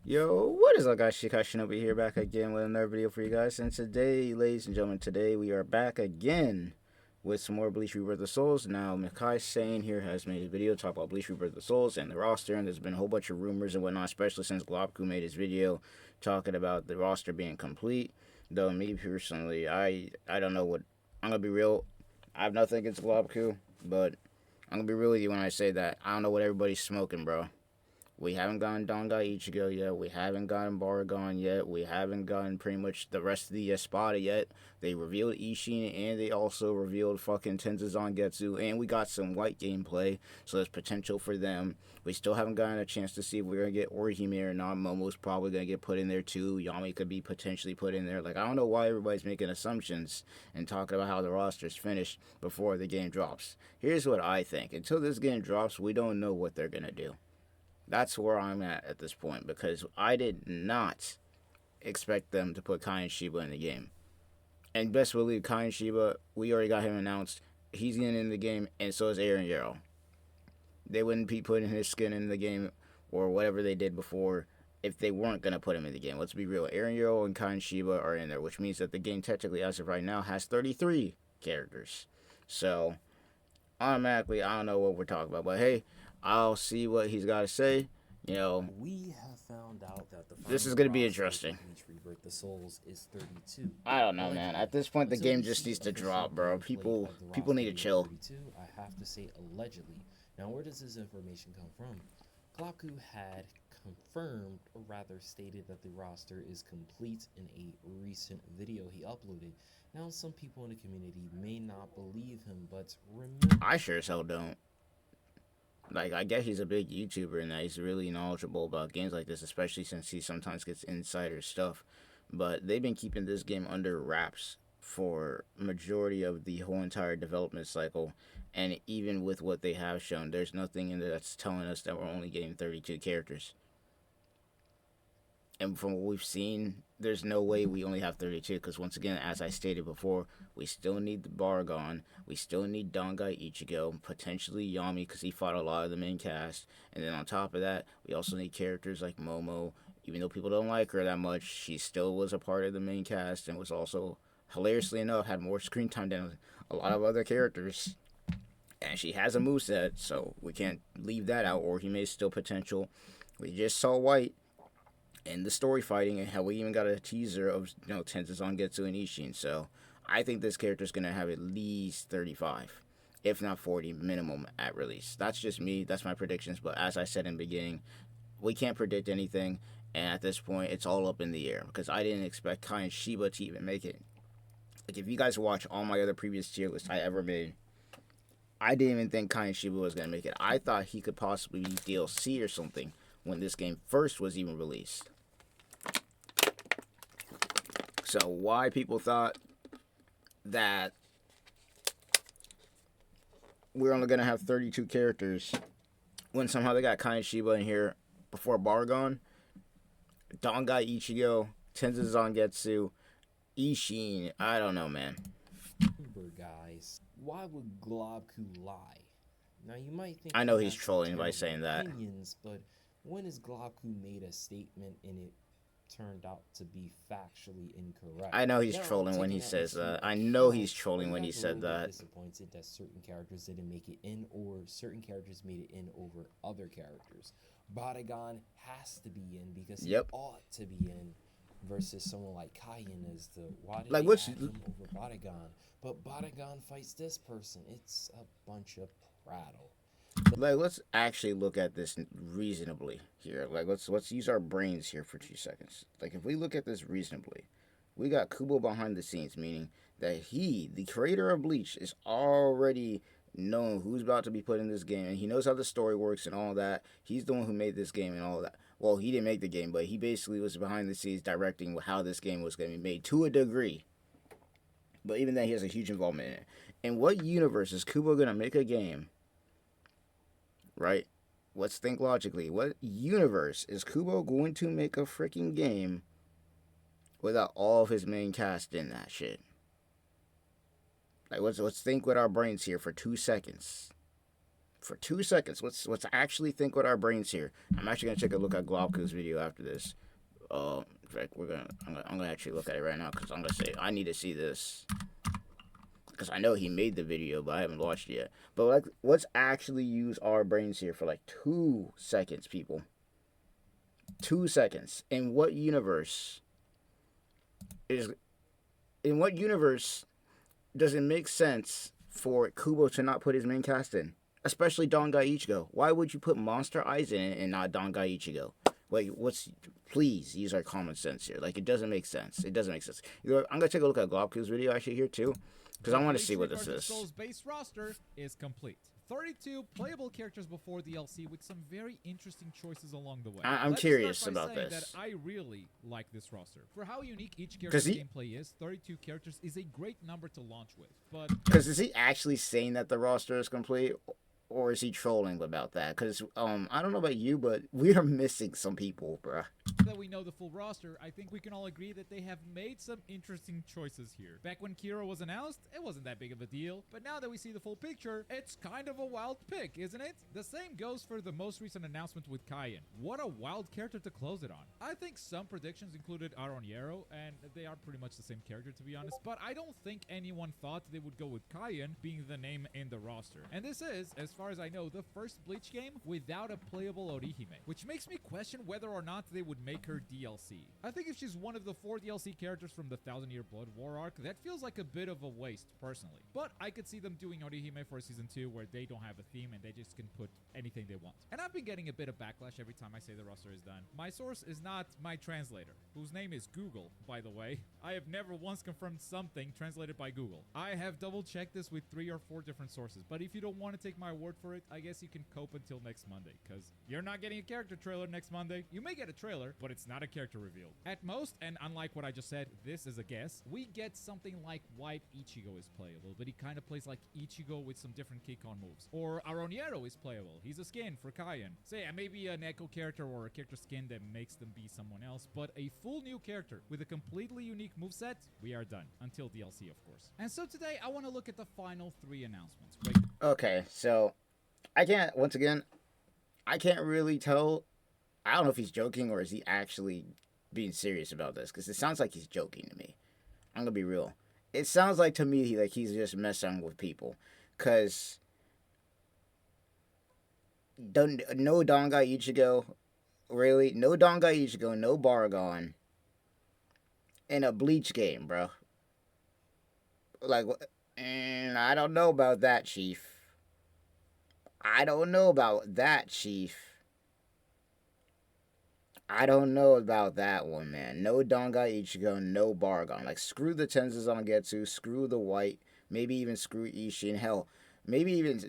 Yo, what is up, guys? Shinobi here, back again with another video for you guys. And today, ladies and gentlemen, today we are back again with some more Bleach Rebirth of the Souls. Now, Mikai Sane here has made a video talking about Bleach Rebirth of the Souls and the roster, and there's been a whole bunch of rumors and whatnot, especially since Globku made his video talking about the roster being complete. Though, me personally, I don't know what. I'm gonna be real. I have nothing against Globku, but I'm gonna be real with you when I say that I don't know what everybody's smoking, bro. We haven't gotten Dongai Ichigo yet. We haven't gotten Baragon yet. We haven't gotten pretty much the rest of the Espada yet. They revealed Ishin and they also revealed fucking Tenzan Getsu. And we got some white gameplay, so there's potential for them. We still haven't gotten a chance to see if we're going to get Orihime or not. Momo's probably going to get put in there too. Yami could be potentially put in there. Like, I don't know why everybody's making assumptions and talking about how the roster's finished before the game drops. Here's what I think. Until this game drops, we don't know what they're going to do. That's where I'm at this point, because I did not expect them to put Kai and Shiba in the game. And best believe Kai and Shiba, we already got him announced. He's getting in the game, and so is Eren Yarrow. They wouldn't be putting his skin in the game or whatever they did before if they weren't going to put him in the game. Let's be real. Eren Yarrow and Kai and Shiba are in there, which means that the game technically, as of right now, has 33 characters. So, automatically, I don't know what we're talking about. But hey, I'll see what he's got to say. You know, we have found out that the this is going to be interesting. Bleach Rebirth the Souls is 32. I don't know, man. At this point, the game just needs to drop, bro. People need to chill. 32, I have to say allegedly. Now, where does this information come from? Globku had confirmed, or rather stated, that the roster is complete in a recent video he uploaded. Now, some people in the community may not believe him, but remember, I sure as hell don't. Like, I guess he's a big YouTuber and that he's really knowledgeable about games like this, especially since he sometimes gets insider stuff. But they've been keeping this game under wraps for majority of the whole entire development cycle. And even with what they have shown, there's nothing in there that's telling us that we're only getting 32 characters. And from what we've seen, there's no way we only have 32, because once again, as I stated before, we still need the Baragon, we still need Dongai Ichigo, potentially Yami, because he fought a lot of the main cast, and then on top of that, we also need characters like Momo. Even though people don't like her that much, she still was a part of the main cast, and was also, hilariously enough, had more screen time than a lot of other characters. And she has a moveset, so we can't leave that out, or he may still potential. We just saw White in the story fighting, and how we even got a teaser of, you know, Tenzan Getsu and Ishin. So I think this character is going to have at least 35, if not 40 minimum at release. That's just me. That's my predictions. But as I said in the beginning, we can't predict anything. And at this point, it's all up in the air, because I didn't expect Kai and Shiba to even make it. Like, if you guys watch all my other previous tier lists I ever made, I didn't even think Kai and Shiba was going to make it. I thought he could possibly be DLC or something when this game first was even released. So why people thought that we're only going to have 32 characters when somehow they got Kai and Shiba in here before Baragon, Dongai Ichigo, Tenzan Getsu, Ishin, I don't know, man. guys, why would Globku lie? Now, you might think I know he he's has some trolling by terrible saying that. opinions, but when has Globku made a statement and it turned out to be factually incorrect? I know he's Now, trolling when he taking that says into that. I know account, he's trolling are when you he guys a said little bit that. disappointed that certain characters didn't make it in, or certain characters made it in over other characters? Baragon has to be in because he ought to be in, versus someone like Kaien as the why did Like, they what's add him over Baragon? But Baragon fights this person. It's a bunch of prattle. Like, let's actually look at this reasonably here. Like, let's use our brains here for 2 seconds. Like, if we look at this reasonably, we got Kubo behind the scenes, meaning that he, the creator of Bleach, is already knowing who's about to be put in this game, and he knows how the story works and all that. He's the one who made this game and all that. Well, he didn't make the game, but he basically was behind the scenes directing how this game was going to be made to a degree. But even then, he has a huge involvement in it. In what universe is Kubo going to make a game? Right? Let's think logically. What universe is Kubo going to make a freaking game without all of his main cast in that shit? Like, let's think with our brains here for 2 seconds. for 2 seconds. Let's actually think with our brains here. I'm actually gonna take a look at Globku's video after this. In fact, I'm gonna actually look at it right now because I'm gonna say I need to see this because I know he made the video, but I haven't watched it yet. But like, let's actually use our brains here for like 2 seconds, people. 2 seconds. In what universe does it make sense for Kubo to not put his main cast in? Especially Dangai Ichigo. Why would you put Monster Eyes in it and not Dangai Ichigo? Like, please use our common sense here. Like, it doesn't make sense. It doesn't make sense. I'm gonna take a look at Globku's video actually here too, because I want to see what this is. Soul's base roster is complete. 32 playable characters before DLC with some very interesting choices along the way. I'm curious about this. That I really like this roster. For how unique each character's gameplay is, 32 characters is a great number to launch with. But because is he actually saying that the roster is complete? Or is he trolling about that? Because, I don't know about you, but we are missing some people, bruh. That we know the full roster, I think we can all agree that they have made some interesting choices here. Back when Kira was announced, it wasn't that big of a deal, but now that we see the full picture, it's kind of a wild pick, isn't it? The same goes for the most recent announcement with Kaien. What a wild character to close it on. I think some predictions included Aroniero, and they are pretty much the same character to be honest, but I don't think anyone thought they would go with Kaien being the name in the roster. And this is, as far as I know, the first Bleach game without a playable Orihime, which makes me question whether or not they would make her DLC. I think if she's one of the 4 DLC characters from the 1000-Year Blood War arc, that feels like a bit of a waste, personally. But I could see them doing Orihime for Season 2 where they don't have a theme and they just can put anything they want. And I've been getting a bit of backlash every time I say the roster is done. My source is not my translator, whose name is Google, by the way. I have never once confirmed something translated by Google. I have double-checked this with 3 or 4 different sources, but if you don't want to take my word for it, I guess you can cope until next Monday, because you're not getting a character trailer next Monday. You may get a trailer, but it's not a character reveal. At most, and unlike what I just said, this is a guess, we get something like White Ichigo is playable, but he kind of plays like Ichigo with some different kick-on moves. Or Aroniero is playable. He's a skin for Kaien. Say, maybe an Echo character or a character skin that makes them be someone else, but a full new character with a completely unique moveset, we are done. Until DLC, of course. And so today, I want to look at the final 3 announcements. Okay, so I can't really tell. I don't know if he's joking or is he actually being serious about this, because it sounds like he's joking to me. I'm gonna be real. It sounds like to me like he's just messing with people, because no Dangai Ichigo, really? No Dangai Ichigo, no Baragon in a Bleach game, bro. Like, I don't know about that, Chief. I don't know about that, Chief. I don't know about that one, man. No Dangai Ichigo, no Baragon. Like, screw the Tenzan screw the White, maybe even screw Ishin. Hell, maybe even,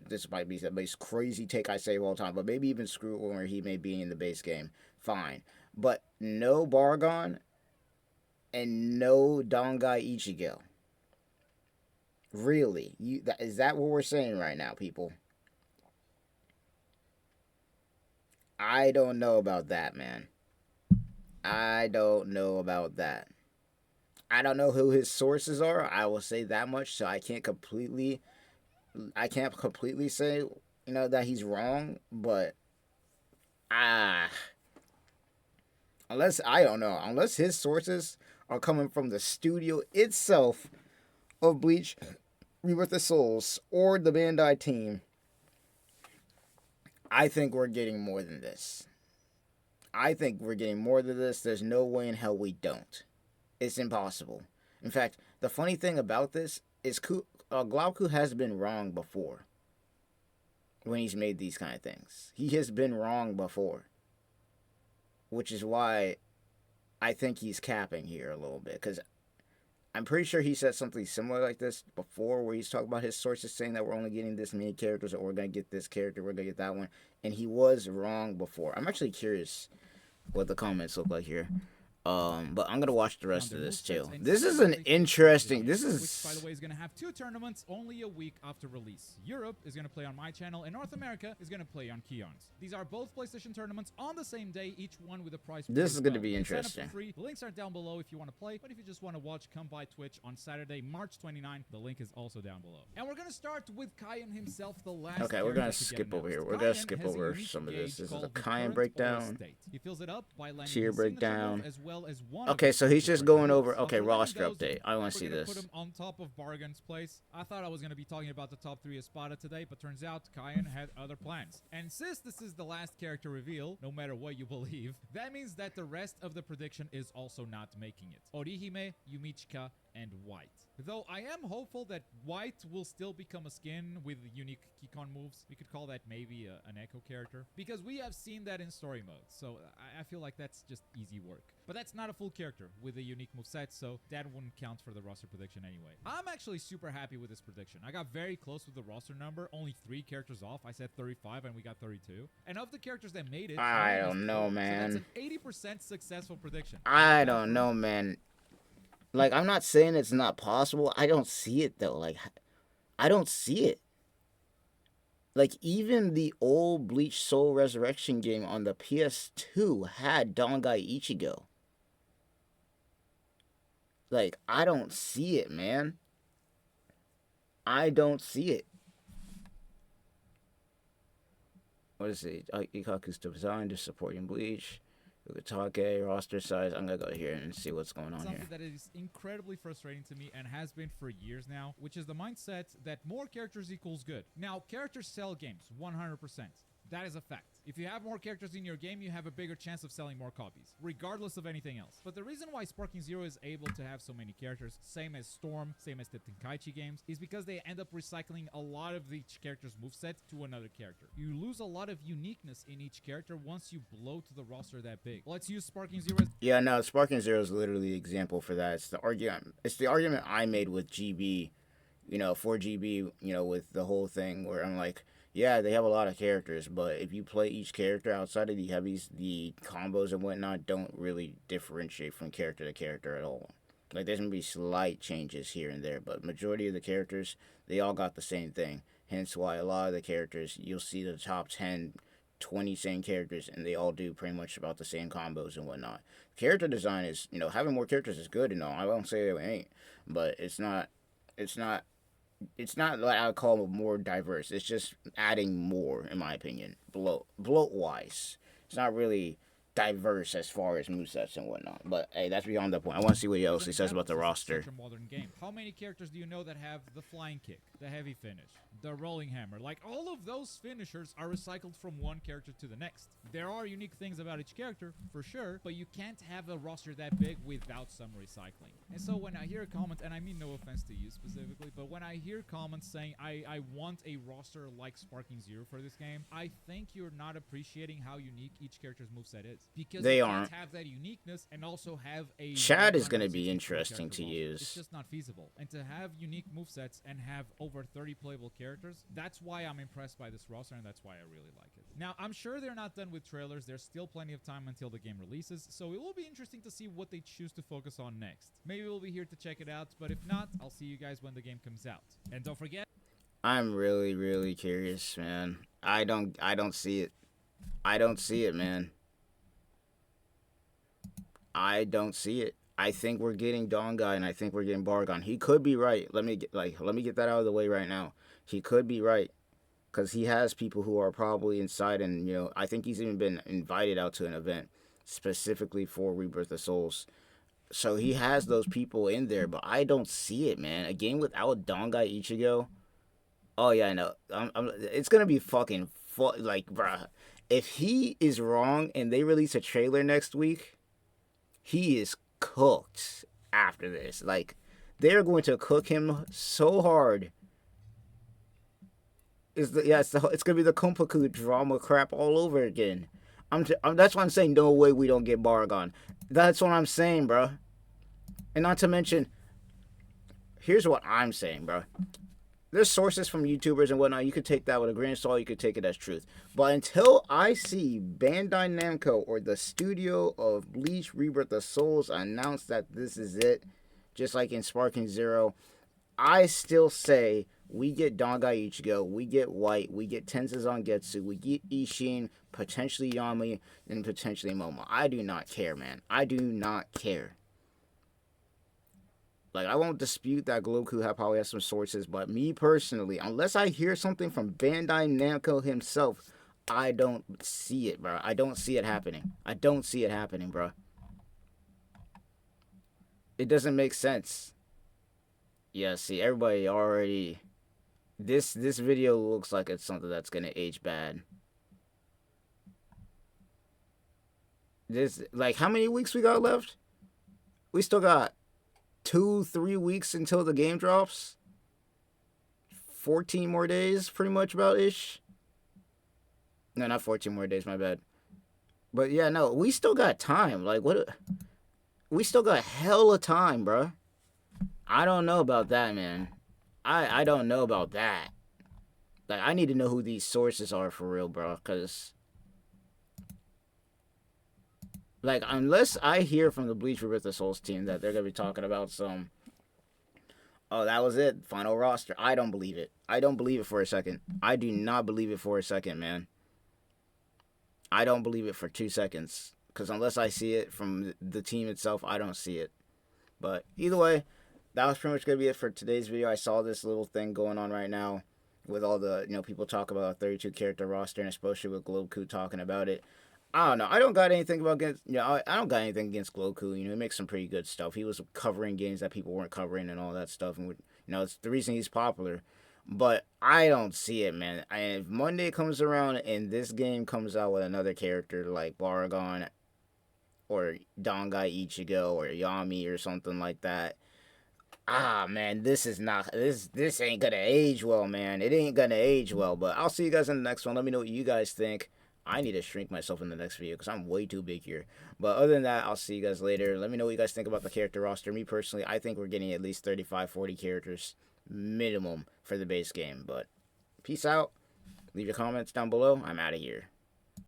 this might be the most crazy take I say of all time, but maybe even screw where he may be in the base game. Fine. But no Baragon and no Dangai Ichigo. Really? Is that what we're saying right now, people? I don't know about that, man. I don't know about that. I don't know who his sources are. I will say that much, so I can't completely say, that he's wrong, but unless his sources are coming from the studio itself of Bleach, Rebirth of Souls, or the Bandai team, I think we're getting more than this. There's no way in hell we don't. It's impossible. In fact, the funny thing about this is Globku has been wrong before when he's made these kind of things. He has been wrong before. Which is why I think he's capping here a little bit. Because I'm pretty sure he said something similar like this before, where he's talking about his sources saying that we're only getting this many characters, or we're going to get this character, we're going to get that one. And he was wrong before. I'm actually curious what the comments look like here. But I'm gonna watch the on rest their of this movesets too. and This see is how an they fit into the interesting. game, This which, by is. the way, is going to have 2 tournaments only a week after release. Europe is going to play on my channel, and North America is going to play on Keon's. These are both PlayStation tournaments on the same day, each one with a prize pool This as is gonna well. be You can sign up interesting. for free. The links are down below if you want to play, but if you just want to watch, come by Twitch on Saturday, March 29. The link is also down below. And we're going to start with Kyan himself, the last Okay, we're character gonna to get skip over announced. here. We're Kyan gonna skip has a over unique some of gauge this. This is a called the Kyan current oil breakdown. state. He fills it up by landing Tier his signature breakdown. move as well as one Okay, of so he's just going over. Okay, After roster letting those, update. I want to see we're gonna this. put him on top of Bargain's place. I thought I was gonna be talking about the top 3 Espada today, but turns out Kyan had other plans. And since this is the last character reveal, no matter what you believe, that means that the rest of the prediction is also not making it. Orihime, Yumichika, and White. Though I am hopeful that White will still become a skin with unique Kikon moves. We could call that maybe an Echo character, because we have seen that in story mode, so I feel like that's just easy work. But that's not a full character with a unique moveset, so that wouldn't count for the roster prediction anyway. I'm actually super happy with this prediction. I got very close with the roster number, only 3 characters off. I said 35 and we got 32. And of the characters that made it, I only don't know, 4. man. So that's an 80% successful prediction. I don't know, man. Like, I'm not saying it's not possible. I don't see it though. Like, I don't see it. Like, even the old Bleach Soul Resurrection game on the PS2 had Dongai Ichigo. Like, I don't see it, man. I don't see it. What is it? Ikaku's design to supporting Bleach. Ukitake, roster size. I'm gonna go here and see what's going on Something here. that is incredibly frustrating to me and has been for years now, which is the mindset that more characters equals good. Now, characters sell games, 100%. That is a fact. If you have more characters in your game, you have a bigger chance of selling more copies, regardless of anything else. But the reason why Sparking Zero is able to have so many characters, same as Storm, same as the Tenkaichi games, is because they end up recycling a lot of each character's moveset to another character. You lose a lot of uniqueness in each character once you blow to the roster that big. Let's use Sparking Zero as Yeah, no, Sparking Zero is literally the example for that. It's the argument. It's the argument I made with GB, 4GB, with the whole thing where I'm like, yeah, they have a lot of characters, but if you play each character outside of the heavies, the combos and whatnot don't really differentiate from character to character at all. Like, there's gonna be slight changes here and there, but majority of the characters, they all got the same thing. Hence why a lot of the characters, you'll see the top 10, 20 same characters, and they all do pretty much about the same combos and whatnot. Character design is, having more characters is good and all. I won't say it ain't, but it's not what I would call more diverse. It's just adding more, in my opinion, bloat wise. It's not really diverse as far as movesets and whatnot. But hey, that's beyond the point. I want to see what else he says about the roster. Such a modern game. How many characters do you know that have the flying kick, the heavy finish, the rolling hammer? Like, all of those finishers are recycled from one character to the next. There are unique things about each character, for sure, but you can't have a roster that big without some recycling. And so when I hear a comment, and I mean no offense to you specifically, but when I hear comments saying I want a roster like Sparking Zero for this game, I think you're not appreciating how unique each character's moveset is. Because They you aren't. can't have that uniqueness and also have a Chad is gonna be 164 interesting character to roster. use. It's just not feasible. And to have unique movesets and have over 30 playable characters, that's why I'm impressed by this roster, and that's why I really like it. Now, I'm sure they're not done with trailers. There's still plenty of time until the game releases, so it will be interesting to see what they choose to focus on next. Maybe we'll be here to check it out, but if not, I'll see you guys when the game comes out. And don't forget, I'm really, really curious, man. I don't see it. I don't see it, man. I don't see it. I think we're getting Dongai and I think we're getting Bargon. He could be right. Let me get that out of the way right now. He could be right because he has people who are probably inside, and I think he's even been invited out to an event specifically for Rebirth of Souls. So he has those people in there, but I don't see it, man. A game without Dongai Ichigo. Oh yeah, I know. It's gonna be fucking like, bruh. If he is wrong and they release a trailer next week, he is cooked after this. Like, they're going to cook him so hard. It's gonna be the Kumpaku drama crap all over again. That's why I'm saying no way we don't get Bargon. That's what I'm saying, bro. And not to mention, here's what I'm saying, bro. there's sources from YouTubers and whatnot. You could take that with a grain of salt. You could take it as truth. But until I see Bandai Namco or the studio of Bleach Rebirth of Souls announce that this is it, just like in Sparking Zero, I still say we get Dangai Ichigo, we get White, we get Tensei Getsu, we get Ishin, potentially Yami, and potentially Momo. I do not care, man. I do not care. Like, I won't dispute that Goku probably has some sources, but me personally, unless I hear something from Bandai Namco himself, I don't see it, bro. I don't see it happening. I don't see it happening, bro. It doesn't make sense. Yeah, see, everybody already... This video looks like it's something that's gonna age bad. This, like, how many weeks we got left? We still got 2-3 weeks until the game drops. 14 more days, pretty much about ish. No, not 14 more days, my bad. But yeah, no, we still got time. Like, what? We still got hella time, bro. I don't know about that, man. I don't know about that. Like, I need to know who these sources are for real, bro. Because, like, unless I hear from the Bleach Rebirth of Souls team that they're going to be talking about some, oh, that was it, final roster, I don't believe it. I don't believe it for a second. I do not believe it for a second, man. I don't believe it for 2 seconds. Because unless I see it from the team itself, I don't see it. But either way, that was pretty much going to be it for today's video. I saw this little thing going on right now with all the, people talk about a 32 character roster, and especially with Goku talking about it. I don't know. I don't got anything against Goku. He makes some pretty good stuff. He was covering games that people weren't covering and all that stuff. And, it's the reason he's popular. But I don't see it, man. If Monday comes around and this game comes out with another character like Baragon or Dangai Ichigo or Yami or something like that, man, this ain't gonna age well, man. It ain't gonna age well. But I'll see you guys in the next one. Let me know what you guys think. I need to shrink myself in the next video because I'm way too big here. But other than that, I'll see you guys later. Let me know what you guys think about the character roster. Me personally, I think we're getting at least 35-40 characters minimum for the base game. But peace out. Leave your comments down below. I'm out of here.